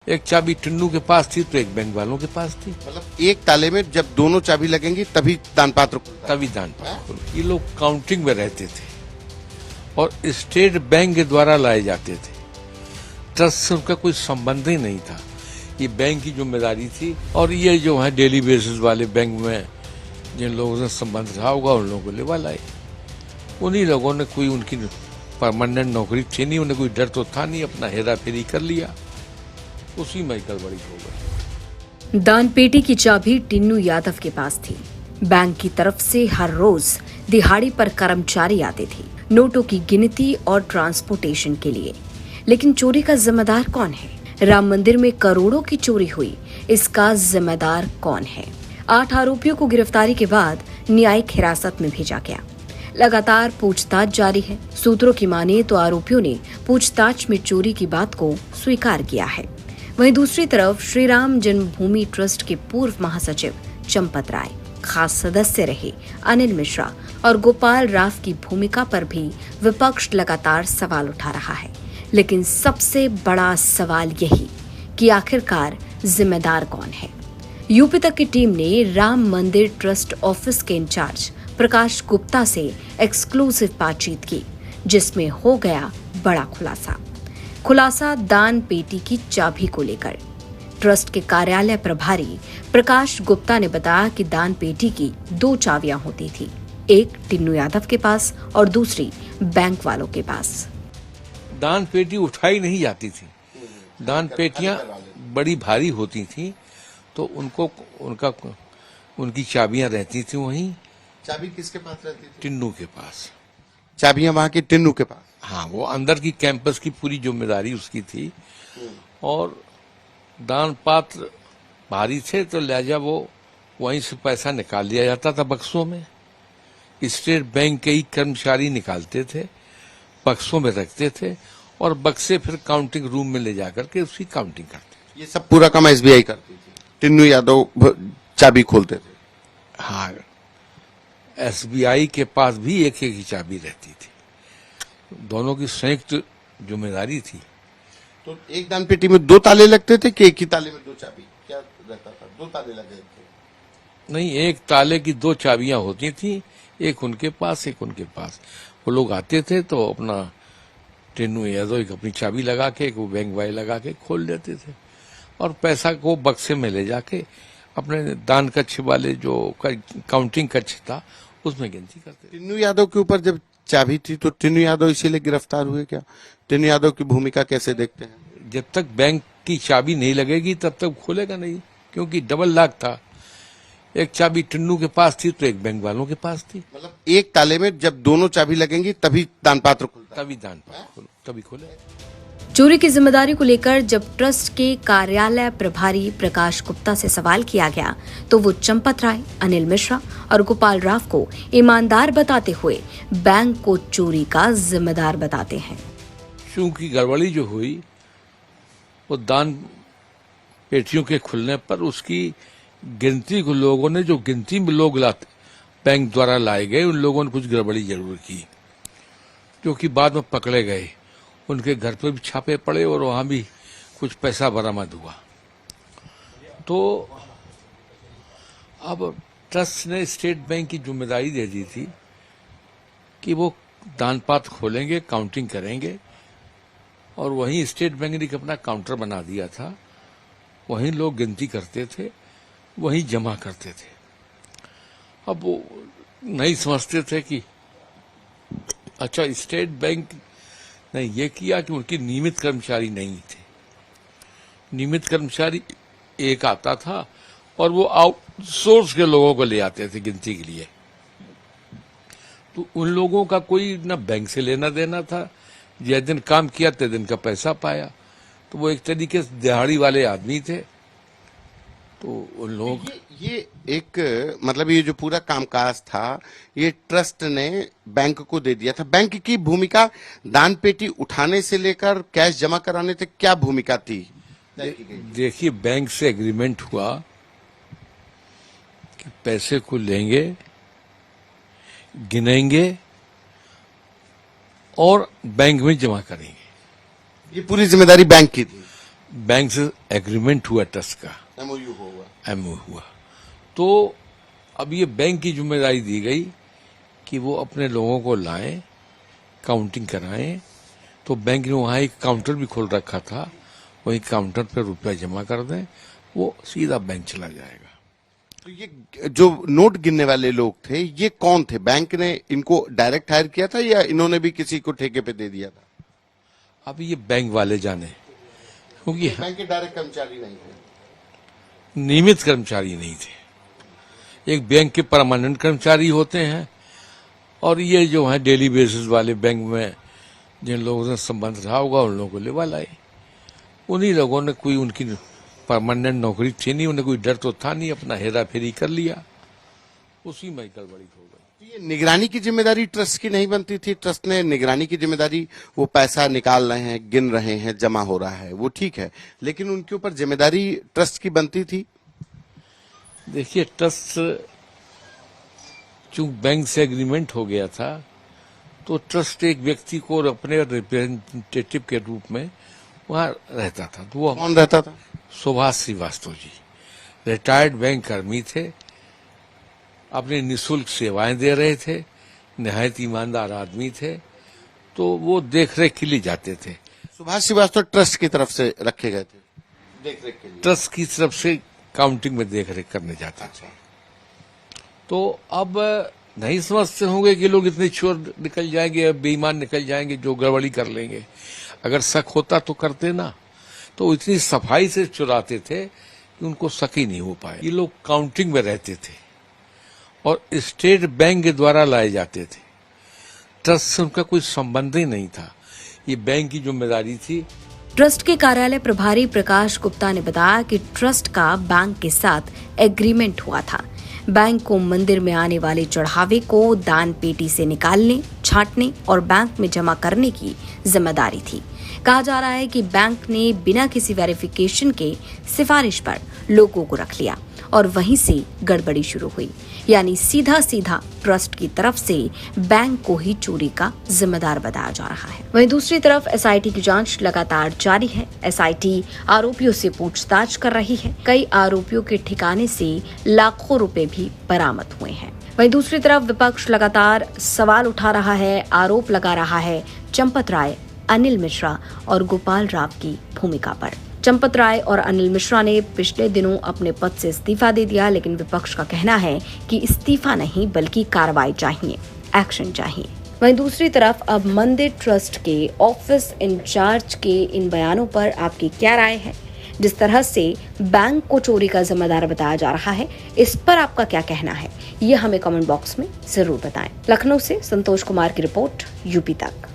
एक चाबी टिन्नू के पास थी तो एक बैंक वालों के पास थी। मतलब एक ताले में जब दोनों चाबी लगेंगी तभी दान पात्र खुलता है। तभी दान पात्र। ये लोग काउंटिंग में रहते थे और स्टेट बैंक के द्वारा लाए जाते थे। ट्रस्ट से उनका कोई संबंध ही नहीं था। ये बैंक की जिम्मेदारी थी और ये जो है डेली बेसिस वाले बैंक में जिन लोगों से संबंध रहा होगा उन लोगों को लेवा लाए। उन्हीं लोगों ने कोई उनकी परमानेंट नौकरी थी नहीं, उन्हें कोई डर तो था नहीं, अपना हेरा फेरी कर लिया, उसी में गड़बड़ी हो गई। दान पेटी की चाबी टिन्नू यादव के पास थी। बैंक की तरफ से हर रोज दिहाड़ी पर कर्मचारी आते थे नोटों की गिनती और ट्रांसपोर्टेशन के लिए। लेकिन चोरी का जिम्मेदार कौन है? राम मंदिर में करोड़ों की चोरी हुई, इसका जिम्मेदार कौन है? 8 आरोपियों को गिरफ्तारी के बाद न्यायिक हिरासत में भेजा गया। लगातार पूछताछ जारी है। सूत्रों की माने तो आरोपियों ने पूछताछ में चोरी की बात को स्वीकार किया है। वहीं दूसरी तरफ श्री राम जन्मभूमि ट्रस्ट के पूर्व महासचिव चंपत राय, खास सदस्य रहे अनिल मिश्रा और गोपाल राव की भूमिका पर भी विपक्ष लगातार सवाल उठा रहा है। लेकिन सबसे बड़ा सवाल यही कि आखिरकार जिम्मेदार कौन है? यूपी तक की टीम ने राम मंदिर ट्रस्ट ऑफिस के इंचार्ज प्रकाश गुप्ता से एक्सक्लूसिव बातचीत की, जिसमें हो गया बड़ा खुलासा दान पेटी की चाबी को लेकर। ट्रस्ट के कार्यालय प्रभारी प्रकाश गुप्ता ने बताया कि दान पेटी की 2 चाबियां होती थी, एक टिन्नू यादव के पास और दूसरी बैंक वालों के पास। दान पेटी उठाई नहीं जाती थी। दान पेटियां बड़ी भारी होती थी तो उनकी चाबियां रहती थी वहीं। चाबी किसके पास रहती थी? टिन्नू के पास। चाबियां वहां की टिन्नू के पास। हाँ, वो अंदर की कैंपस की पूरी जिम्मेदारी उसकी थी और दान पात्र भारी थे तो लिहाजा वो वहीं से पैसा निकाल लिया जाता था बक्सों में। स्टेट बैंक के ही कर्मचारी निकालते थे, बक्सों में रखते थे और बक्से फिर काउंटिंग रूम में ले जाकर के उसकी काउंटिंग करते थे। ये सब पूरा काम एसबीआई करती थी। टिन्नू यादव चाबी खोलते थे। हाँ, एसबीआई के पास भी एक ही चाबी रहती थी। दोनों की संयुक्त जिम्मेदारी थी। तो एक दान पेटी में 2 ताले लगते थे कि एक ही ताले में 2 चाबी? क्या रहता था? 2 ताले लगे थे? नहीं, एक ताले की 2 चाबियां होती थी, एक उनके पास एक उनके पास। वो लोग आते थे तो अपना टिन्नू यादव एक अपनी चाबी लगा के, एक वो बैंक वाले लगा के खोल देते थे और पैसा को बक्से में ले जाके अपने दान कक्ष वाले जो काउंटिंग कक्ष था उसमें गिनती करते थे। टिन्नू यादव के ऊपर जब चाबी थी तो टिन्नू यादव इसीलिए गिरफ्तार हुए क्या? टिन्नू यादव की भूमिका कैसे देखते हैं? जब तक बैंक की चाबी नहीं लगेगी तब तक खोलेगा नहीं, क्योंकि डबल लॉक था। एक चाबी टिन्नू के पास थी तो एक बैंक वालों के पास थी। मतलब एक ताले में जब दोनों चाबी लगेंगी तभी दान पात्र खुलता है। तभी दान पात्र तभी खोले। चोरी की जिम्मेदारी को लेकर जब ट्रस्ट के कार्यालय प्रभारी प्रकाश गुप्ता से सवाल किया गया तो वो चंपत राय, अनिल मिश्रा और गोपाल राव को ईमानदार बताते हुए बैंक को चोरी का जिम्मेदार बताते हैं। चूंकि गड़बड़ी जो हुई वो दान पेटियों के खुलने पर उसकी गिनती को लोगों ने, जो गिनती में लोग लाते बैंक द्वारा लाए गए, उन लोगों ने कुछ गड़बड़ी जरूर की, जो कि बाद में पकड़े गए। उनके घर पर भी छापे पड़े और वहां भी कुछ पैसा बरामद हुआ। तो अब ट्रस्ट ने स्टेट बैंक की जिम्मेदारी दे दी थी कि वो दान पात्र खोलेंगे, काउंटिंग करेंगे और वहीं स्टेट बैंक ने अपना काउंटर बना दिया था। वहीं लोग गिनती करते थे, वहीं जमा करते थे। अब वो नहीं समझते थे कि अच्छा, स्टेट बैंक ने ये किया कि उनके नियमित कर्मचारी नहीं थे। नियमित कर्मचारी एक आता था और वो आउटसोर्स के लोगों को ले आते थे गिनती के लिए। तो उन लोगों का कोई ना बैंक से लेना देना था, जिस दिन काम किया ते दिन का पैसा पाया। तो वो एक तरीके से दिहाड़ी वाले आदमी थे। तो उन लोग ये एक मतलब ये जो पूरा कामकाज था ये ट्रस्ट ने बैंक को दे दिया था। बैंक की भूमिका दान पेटी उठाने से लेकर कैश जमा कराने तक क्या भूमिका थी? देखिए, बैंक से एग्रीमेंट हुआ कि पैसे को लेंगे, गिनेंगे और बैंक में जमा करेंगे। ये पूरी जिम्मेदारी बैंक की थी। बैंक से एग्रीमेंट हुआ ट्रस्ट का, एमओयू होगा। एमओ हुआ। तो अब ये बैंक की जिम्मेदारी दी गई कि वो अपने लोगों को लाएं, काउंटिंग कराएं। तो बैंक ने वहां एक काउंटर भी खोल रखा था, वही काउंटर पर रुपया जमा कर दें, वो सीधा बैंक चला जाएगा। तो ये जो नोट गिनने वाले लोग थे, ये कौन थे? बैंक ने इनको डायरेक्ट हायर किया था या इन्होंने भी किसी को ठेके पे दे दिया था? अब ये बैंक वाले जाने, क्योंकि बैंक के डायरेक्ट कर्मचारी नहीं थे, नियमित कर्मचारी नहीं थे। एक बैंक के परमानेंट कर्मचारी होते हैं और ये जो है डेली बेसिस वाले बैंक में जिन लोगों से संबंध रहा होगा उन लोगों को लेवा लाए। उन्हीं लोगों ने, कोई उनकी परमानेंट नौकरी थी नहीं, उन्हें कोई डर तो था नहीं, अपना हेरा फेरी कर लिया, उसी में गड़बड़ी हो गई। तो ये निगरानी की जिम्मेदारी ट्रस्ट की नहीं बनती थी? ट्रस्ट ने निगरानी की जिम्मेदारी, वो पैसा निकाल रहे हैं, गिन रहे हैं, जमा हो रहा है, वो ठीक है, लेकिन उनके ऊपर जिम्मेदारी ट्रस्ट की बनती थी? देखिए, ट्रस्ट चूंकि बैंक से एग्रीमेंट हो गया था, तो ट्रस्ट एक व्यक्ति को अपने रिप्रेजेंटेटिव के रूप में वहां रहता था। तो वो कौन रहता था? सुभाष श्रीवास्तव जी रिटायर्ड बैंक कर्मी थे, अपने निःशुल्क सेवाएं दे रहे थे, निहायत ईमानदार आदमी थे, तो वो देख रेख के लिए जाते थे। सुभाष श्रीवास्तव ट्रस्ट की तरफ से रखे गए थे देख रेख के लिए? ट्रस्ट की तरफ से काउंटिंग में देख रेख करने जाते थे। तो अब नहीं समझते होंगे कि लोग इतने चोर निकल जाएंगे, बेईमान निकल जाएंगे, जो गड़बड़ी कर लेंगे। अगर शक होता तो करते ना, तो इतनी सफाई से चुराते थे कि उनको शक ही नहीं हो पाए। ये लोग काउंटिंग में रहते थे और स्टेट बैंक के द्वारा लाए जाते थे, ट्रस्ट से उनका कोई संबंध ही नहीं था, ये बैंक की जिम्मेदारी थी। ट्रस्ट के कार्यालय प्रभारी प्रकाश गुप्ता ने बताया कि ट्रस्ट का बैंक के साथ एग्रीमेंट हुआ था। बैंक को मंदिर में आने वाले चढ़ावे को दान पेटी से निकालने, छांटने और बैंक में जमा करने की जिम्मेदारी थी। कहा जा रहा है कि बैंक ने बिना किसी वेरिफिकेशन के सिफारिश पर लोगों को रख लिया और वहीं से गड़बड़ी शुरू हुई, यानी सीधा ट्रस्ट की तरफ से बैंक को ही चोरी का जिम्मेदार बताया जा रहा है। वहीं दूसरी तरफ एसआईटी की जांच लगातार जारी है। एसआईटी आरोपियों से पूछताछ कर रही है। कई आरोपियों के ठिकाने से लाखों रुपए भी बरामद हुए हैं। वहीं दूसरी तरफ विपक्ष लगातार सवाल उठा रहा है, आरोप लगा रहा है चंपत राय, अनिल मिश्रा और गोपाल राव की भूमिका पर। चंपत राय और अनिल मिश्रा ने पिछले दिनों अपने पद से इस्तीफा दे दिया, लेकिन विपक्ष का कहना है कि इस्तीफा नहीं बल्कि कार्रवाई चाहिए, एक्शन चाहिए। वहीं दूसरी तरफ अब मंदिर ट्रस्ट के ऑफिस इंचार्ज के इन बयानों पर आपकी क्या राय है? जिस तरह से बैंक को चोरी का जिम्मेदार बताया जा रहा है, इस पर आपका क्या कहना है, ये हमें कमेंट बॉक्स में जरूर बताएं। लखनऊ से संतोष कुमार की रिपोर्ट, यूपी तक।